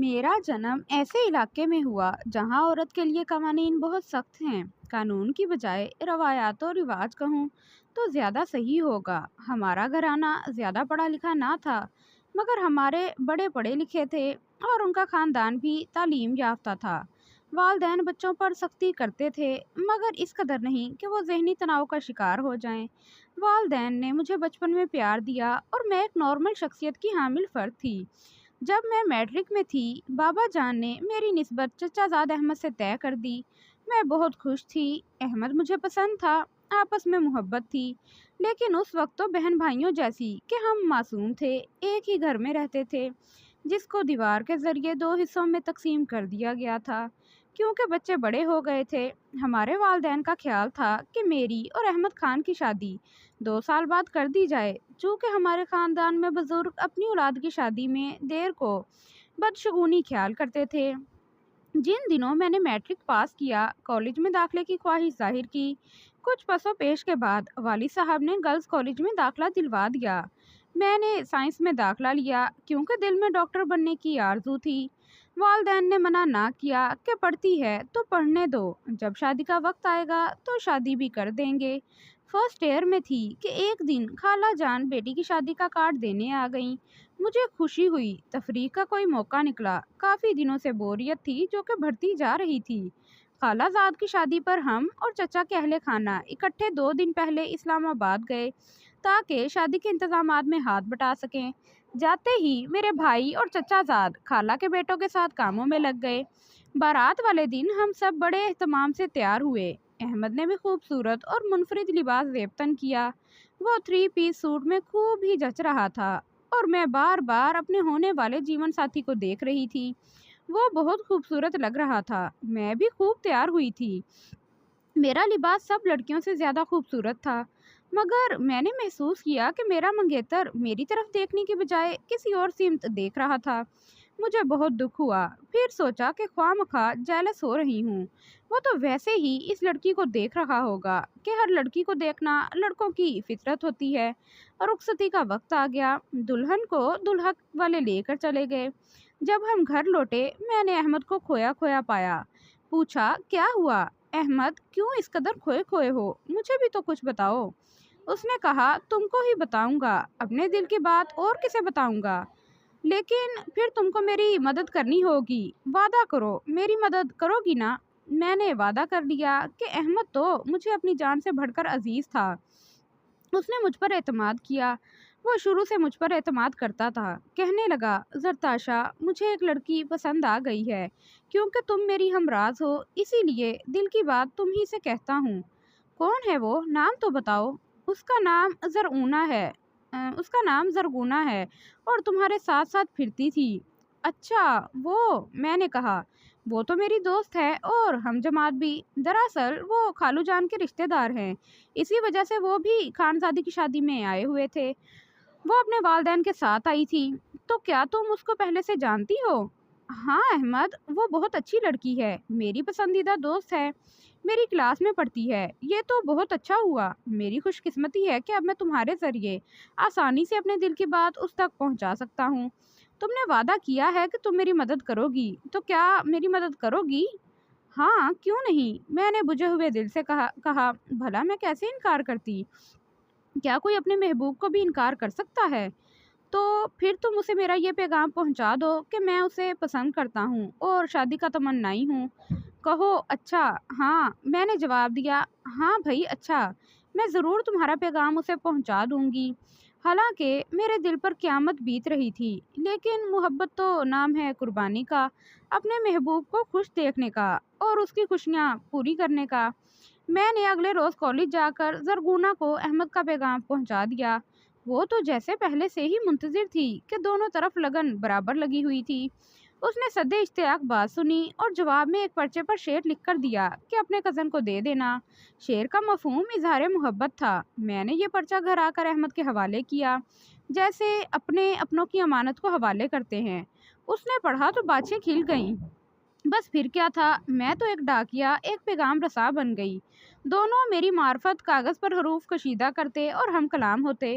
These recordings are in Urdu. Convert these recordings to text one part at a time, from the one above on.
میرا جنم ایسے علاقے میں ہوا جہاں عورت کے لیے قوانین بہت سخت ہیں۔ قانون کی بجائے روایات و رواج کہوں تو زیادہ صحیح ہوگا۔ ہمارا گھرانہ زیادہ پڑھا لکھا نہ تھا، مگر ہمارے بڑے پڑھے لکھے تھے اور ان کا خاندان بھی تعلیم یافتہ تھا۔ والدین بچوں پر سختی کرتے تھے، مگر اس قدر نہیں کہ وہ ذہنی تناؤ کا شکار ہو جائیں۔ والدین نے مجھے بچپن میں پیار دیا اور میں ایک نارمل شخصیت کی حامل فرد تھی۔ جب میں میٹرک میں تھی، بابا جان نے میری نسبت چچا زاد احمد سے طے کر دی۔ میں بہت خوش تھی۔ احمد مجھے پسند تھا، آپس میں محبت تھی، لیکن اس وقت تو بہن بھائیوں جیسی کہ ہم معصوم تھے، ایک ہی گھر میں رہتے تھے جس کو دیوار کے ذریعے دو حصوں میں تقسیم کر دیا گیا تھا۔ کیونکہ بچے بڑے ہو گئے تھے، ہمارے والدین کا خیال تھا کہ میری اور احمد خان کی شادی 2 سال بعد کر دی جائے۔ چونکہ ہمارے خاندان میں بزرگ اپنی اولاد کی شادی میں دیر کو بدشگونی خیال کرتے تھے۔ جن دنوں میں نے میٹرک پاس کیا، کالج میں داخلے کی خواہش ظاہر کی۔ کچھ پس و پیش کے بعد والد صاحب نے گرلز کالج میں داخلہ دلوا دیا۔ میں نے سائنس میں داخلہ لیا کیونکہ دل میں ڈاکٹر بننے کی آرزو تھی۔ والدین نے منع نہ کیا کہ پڑھتی ہے تو پڑھنے دو، جب شادی کا وقت آئے گا تو شادی بھی کر دیں گے۔ فرسٹ ایئر میں تھی کہ ایک دن خالہ جان بیٹی کی شادی کا کارڈ دینے آ گئیں۔ مجھے خوشی ہوئی، تفریح کا کوئی موقع نکلا۔ کافی دنوں سے بوریت تھی جو کہ بڑھتی جا رہی تھی۔ خالہ زاد کی شادی پر ہم اور چچا کے اہل خانہ اکٹھے 2 دن پہلے اسلام آباد گئے تاکہ شادی کے انتظامات میں ہاتھ بٹا سکیں۔ جاتے ہی میرے بھائی اور چچا زاد خالہ کے بیٹوں کے ساتھ کاموں میں لگ گئے۔ بارات والے دن ہم سب بڑے اہتمام سے تیار ہوئے۔ احمد نے بھی خوبصورت اور منفرد لباس زیبتن کیا۔ وہ 3 پیس سوٹ میں خوب ہی جچ رہا تھا اور میں بار بار اپنے ہونے والے جیون ساتھی کو دیکھ رہی تھی۔ وہ بہت خوبصورت لگ رہا تھا، میں بھی خوب تیار ہوئی تھی۔ میرا لباس سب لڑکیوں سے زیادہ خوبصورت تھا، مگر میں نے محسوس کیا کہ میرا منگیتر میری طرف دیکھنے کی بجائے کسی اور سمت دیکھ رہا تھا۔ مجھے بہت دکھ ہوا، پھر سوچا کہ خواہ مخواہ جیلس ہو رہی ہوں۔ وہ تو ویسے ہی اس لڑکی کو دیکھ رہا ہوگا کہ ہر لڑکی کو دیکھنا لڑکوں کی فطرت ہوتی ہے۔ رخصتی کا وقت آ گیا، دلہن کو دلہا والے لے کر چلے گئے۔ جب ہم گھر لوٹے، میں نے احمد کو کھویا کھویا پایا۔ پوچھا، کیا ہوا احمد، کیوں اس قدر کھوئے کھوئے ہو؟ مجھے بھی تو کچھ بتاؤ۔ اس نے کہا، تم کو ہی بتاؤں گا، اپنے دل کی بات اور کسے بتاؤں گا؟ لیکن پھر تم کو میری مدد کرنی ہوگی، وعدہ کرو میری مدد کرو گی نا؟ میں نے وعدہ کر لیا کہ احمد تو مجھے اپنی جان سے بڑھ کر عزیز تھا۔ اس نے مجھ پر اعتماد کیا، وہ شروع سے مجھ پر اعتماد کرتا تھا۔ کہنے لگا، زرتاشا، مجھے ایک لڑکی پسند آ گئی ہے، کیونکہ تم میری ہمراز ہو، اسی لیے دل کی بات تم ہی سے کہتا ہوں۔ کون ہے وہ؟ نام تو بتاؤ۔ اس کا نام زرغونہ ہے اور تمہارے ساتھ ساتھ پھرتی تھی۔ اچھا وہ، میں نے کہا، وہ تو میری دوست ہے اور ہم جماعت بھی۔ دراصل وہ خالو جان کے رشتہ دار ہیں، اسی وجہ سے وہ بھی خانزادی کی شادی میں آئے ہوئے تھے۔ وہ اپنے والدین کے ساتھ آئی تھی۔ تو کیا تم اس کو پہلے سے جانتی ہو؟ ہاں احمد، وہ بہت اچھی لڑکی ہے، میری پسندیدہ دوست ہے، میری کلاس میں پڑھتی ہے۔ یہ تو بہت اچھا ہوا، میری خوش قسمتی ہے کہ اب میں تمہارے ذریعے آسانی سے اپنے دل کی بات اس تک پہنچا سکتا ہوں۔ تم نے وعدہ کیا ہے کہ تم میری مدد کرو گی، تو کیا میری مدد کرو گی؟ ہاں، کیوں نہیں؟ میں نے بجھے ہوئے دل سے کہا، بھلا میں کیسے انکار کرتی؟ کیا کوئی اپنے محبوب کو بھی انکار کر سکتا ہے؟ تو پھر تم اسے میرا یہ پیغام پہنچا دو کہ میں اسے پسند کرتا ہوں اور شادی کا تمنائی ہوں۔ کہو، اچھا؟ ہاں، میں نے جواب دیا، ہاں بھائی اچھا، میں ضرور تمہارا پیغام اسے پہنچا دوں گی۔ حالانکہ میرے دل پر قیامت بیت رہی تھی، لیکن محبت تو نام ہے قربانی کا، اپنے محبوب کو خوش دیکھنے کا اور اس کی خوشیاں پوری کرنے کا۔ میں نے اگلے روز کالج جا کر زرغونہ کو احمد کا پیغام پہنچا دیا۔ وہ تو جیسے پہلے سے ہی منتظر تھی کہ دونوں طرف لگن برابر لگی ہوئی تھی۔ اس نے سدے اشتیاق بات سنی اور جواب میں ایک پرچے پر شعر لکھ کر دیا کہ اپنے کزن کو دے دینا۔ شعر کا مفہوم اظہار محبت تھا۔ میں نے یہ پرچہ گھر آ کر احمد کے حوالے کیا، جیسے اپنے اپنوں کی امانت کو حوالے کرتے ہیں۔ اس نے پڑھا تو باتیں کھل گئیں۔ بس پھر کیا تھا، میں تو ایک ڈاکیا، ایک پیغام رساں بن گئی۔ دونوں میری معرفت کاغذ پر حروف کشیدہ کرتے اور ہم کلام ہوتے۔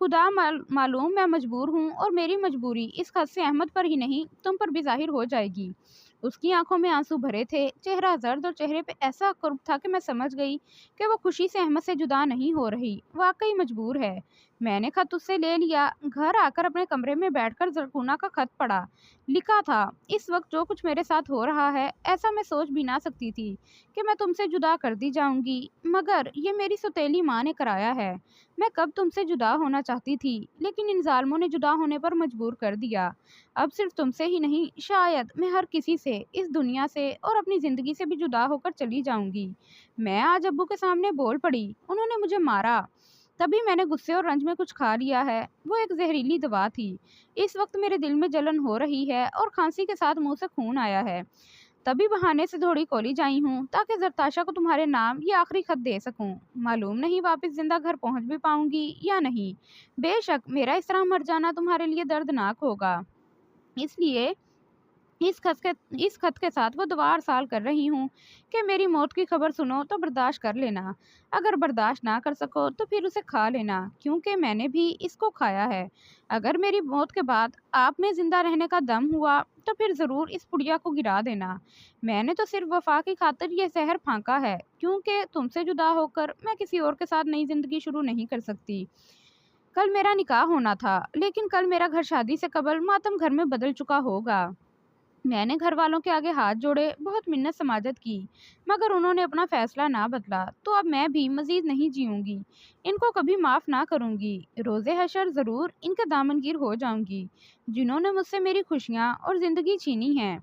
خدا معلوم میں مجبور ہوں، اور میری مجبوری اس خط سے احمد پر ہی نہیں تم پر بھی ظاہر ہو جائے گی۔ اس کی آنکھوں میں آنسو بھرے تھے، چہرہ زرد، اور چہرے پہ ایسا کرب تھا کہ میں سمجھ گئی کہ وہ خوشی سے احمد سے جدا نہیں ہو رہی، واقعی مجبور ہے۔ میں نے خط اس سے لے لیا، گھر آ کر اپنے کمرے میں بیٹھ کر زرغونہ کا خط پڑھا۔ لکھا تھا، اس وقت جو کچھ میرے ساتھ ہو رہا ہے ایسا میں سوچ بھی نہ سکتی تھی کہ میں تم سے جدا کر دی جاؤں گی، مگر یہ میری سوتیلی ماں نے کرایا ہے۔ میں کب تم سے جدا ہونا چاہتی تھی، لیکن ان ظالموں نے جدا ہونے پر مجبور کر دیا۔ اب صرف تم سے ہی نہیں، شاید میں ہر کسی سے، اس دنیا سے اور اپنی زندگی سے بھی جدا ہو کر چلی جاؤں گی۔ میں آج ابو کے سامنے بول پڑی، انہوں نے مجھے مارا، تبھی میں نے غصے اور رنج میں کچھ کھا لیا ہے۔ وہ ایک زہریلی دوا تھی۔ اس وقت میرے دل میں جلن ہو رہی ہے اور کھانسی کے ساتھ منہ سے خون آیا ہے۔ تبھی بہانے سے تھوڑی کالج آئی ہوں تاکہ زرتاشا کو تمہارے نام یہ آخری خط دے سکوں۔ معلوم نہیں واپس زندہ گھر پہنچ بھی پاؤں گی یا نہیں۔ بے شک میرا اس طرح مر جانا تمہارے لیے دردناک ہوگا، اس لیے اس خط کے ساتھ وہ دعا ارسال کر رہی ہوں کہ میری موت کی خبر سنو تو برداشت کر لینا، اگر برداشت نہ کر سکو تو پھر اسے کھا لینا، کیونکہ میں نے بھی اس کو کھایا ہے۔ اگر میری موت کے بعد آپ میں زندہ رہنے کا دم ہوا تو پھر ضرور اس پڑیا کو گرا دینا۔ میں نے تو صرف وفا کی خاطر یہ زہر پھانکا ہے، کیونکہ تم سے جدا ہو کر میں کسی اور کے ساتھ نئی زندگی شروع نہیں کر سکتی۔ کل میرا نکاح ہونا تھا، لیکن کل میرا گھر شادی سے قبل ماتم گھر میں بدل چکا ہوگا۔ میں نے گھر والوں کے آگے ہاتھ جوڑے، بہت منت سماجت کی، مگر انہوں نے اپنا فیصلہ نہ بدلا، تو اب میں بھی مزید نہیں جیوں گی، ان کو کبھی معاف نہ کروں گی۔ روز حشر ضرور ان کے دامنگیر ہو جاؤں گی جنہوں نے مجھ سے میری خوشیاں اور زندگی چھینی ہیں۔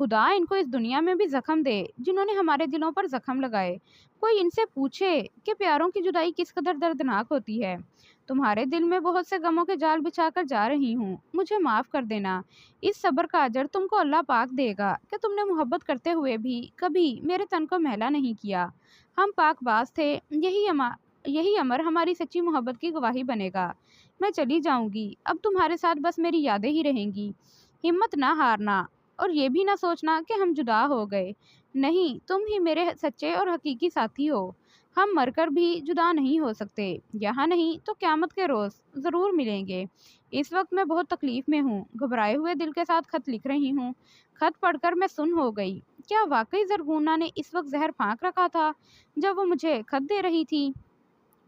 خدا ان کو اس دنیا میں بھی زخم دے جنہوں نے ہمارے دلوں پر زخم لگائے۔ کوئی ان سے پوچھے کہ پیاروں کی جدائی کس قدر دردناک ہوتی ہے۔ تمہارے دل میں بہت سے غموں کے جال بچھا کر جا رہی ہوں، مجھے معاف کر دینا۔ اس صبر کا اجر تم کو اللہ پاک دے گا کہ تم نے محبت کرتے ہوئے بھی کبھی میرے تن کو میلا نہیں کیا۔ ہم پاک باز تھے، یہی امر ہماری سچی محبت کی گواہی بنے گا۔ میں چلی جاؤں گی، اب تمہارے ساتھ بس میری یادیں ہی رہیں گی۔ ہمت نہ ہارنا، اور یہ بھی نہ سوچنا کہ ہم جدا ہو گئے۔ نہیں، تم ہی میرے سچے اور حقیقی ساتھی ہو۔ ہم مر کر بھی جدا نہیں ہو سکتے، یہاں نہیں تو قیامت کے روز ضرور ملیں گے۔ اس وقت میں بہت تکلیف میں ہوں، گھبرائے ہوئے دل کے ساتھ خط لکھ رہی ہوں۔ خط پڑھ کر میں سن ہو گئی۔ کیا واقعی زرغونہ نے اس وقت زہر پھانک رکھا تھا جب وہ مجھے خط دے رہی تھی؟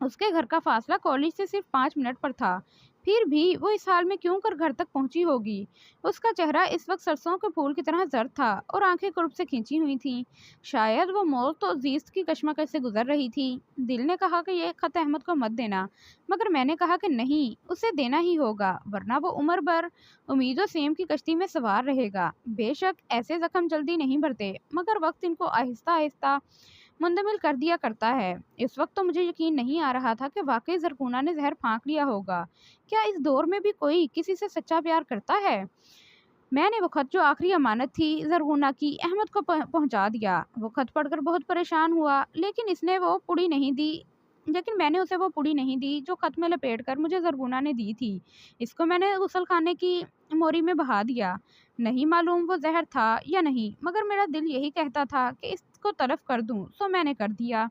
اس کے گھر کا فاصلہ کالج سے صرف 5 منٹ پر تھا، پھر بھی وہ اس حال میں کیوں کر گھر تک پہنچی ہوگی؟ اس کا چہرہ اس وقت سرسوں کے پھول کی طرح زرد تھا اور آنکھیں قرب سے کھینچی ہوئی تھیں۔ شاید وہ موت و زیست کی کشمکش سے گزر رہی تھی۔ دل نے کہا کہ یہ خط احمد کو مت دینا، مگر میں نے کہا کہ نہیں، اسے دینا ہی ہوگا، ورنہ وہ عمر بھر امید و سیم کی کشتی میں سوار رہے گا۔ بے شک ایسے زخم جلدی نہیں بھرتے، مگر وقت ان کو آہستہ آہستہ منجمد کر دیا کرتا ہے۔ اس وقت تو مجھے یقین نہیں آ رہا تھا کہ واقعی زرغونہ نے زہر پھانک لیا ہوگا۔ کیا اس دور میں بھی کوئی کسی سے سچا پیار کرتا ہے؟ میں نے وہ خط جو آخری امانت تھی زرغونہ کی، احمد کو پہنچا دیا۔ وہ خط پڑھ کر بہت پریشان ہوا، لیکن میں نے اسے وہ پڑی نہیں دی جو خط میں لپیٹ کر مجھے زرغونہ نے دی تھی۔ اس کو میں نے غسل خانے کی موری میں بہا دیا۔ نہیں معلوم وہ زہر تھا یا نہیں، مگر میرا دل یہی کہتا تھا کہ اس کو تلف کر دوں، سو میں نے کر دیا۔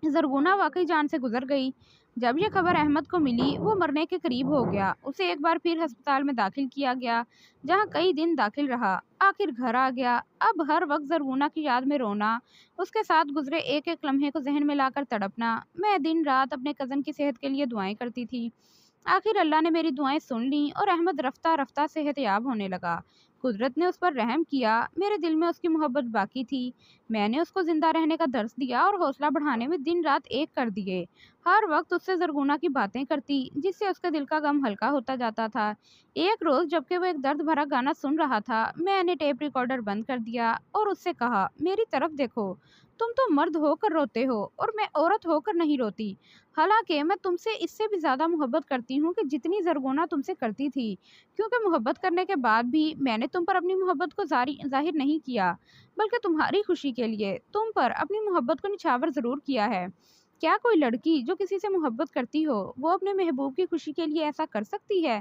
زرغونہ واقعی جان سے گزر گئی۔ جب یہ خبر احمد کو ملی، وہ مرنے کے قریب ہو گیا۔ اسے ایک بار پھر ہسپتال میں داخل کیا گیا، جہاں کئی دن داخل رہا۔ آخر گھر آ گیا۔ اب ہر وقت زرغونہ کی یاد میں رونا، اس کے ساتھ گزرے ایک ایک لمحے کو ذہن میں لا کر تڑپنا۔ میں دن رات اپنے کزن کی صحت کے لیے دعائیں کرتی تھی۔ آخر اللہ نے میری دعائیں سن لیں اور احمد رفتہ رفتہ صحت یاب ہونے لگا۔ قدرت نے اس پر رحم کیا۔ میرے دل میں اس کی محبت باقی تھی۔ میں نے اس کو زندہ رہنے کا درس دیا اور حوصلہ بڑھانے میں دن رات ایک کر دیے۔ ہر وقت اس سے زرغونہ کی باتیں کرتی، جس سے اس کے دل کا غم ہلکا ہوتا جاتا تھا۔ ایک روز جبکہ وہ ایک درد بھرا گانا سن رہا تھا، میں نے ٹیپ ریکارڈر بند کر دیا اور اس سے کہا، میری طرف دیکھو، تم تو مرد ہو کر روتے ہو اور میں عورت ہو کر نہیں روتی۔ حالانکہ میں تم سے اس سے بھی زیادہ محبت کرتی ہوں کہ جتنی زرغونہ تم سے کرتی تھی، کیونکہ محبت کرنے کے بعد بھی میں نے تم پر اپنی محبت کو ظاہر نہیں کیا، بلکہ تمہاری خوشی کے لیے تم پر اپنی محبت کو نچھاور ضرور کیا ہے۔ کیا کوئی لڑکی جو کسی سے محبت کرتی ہو، وہ اپنے محبوب کی خوشی کے لیے ایسا کر سکتی ہے؟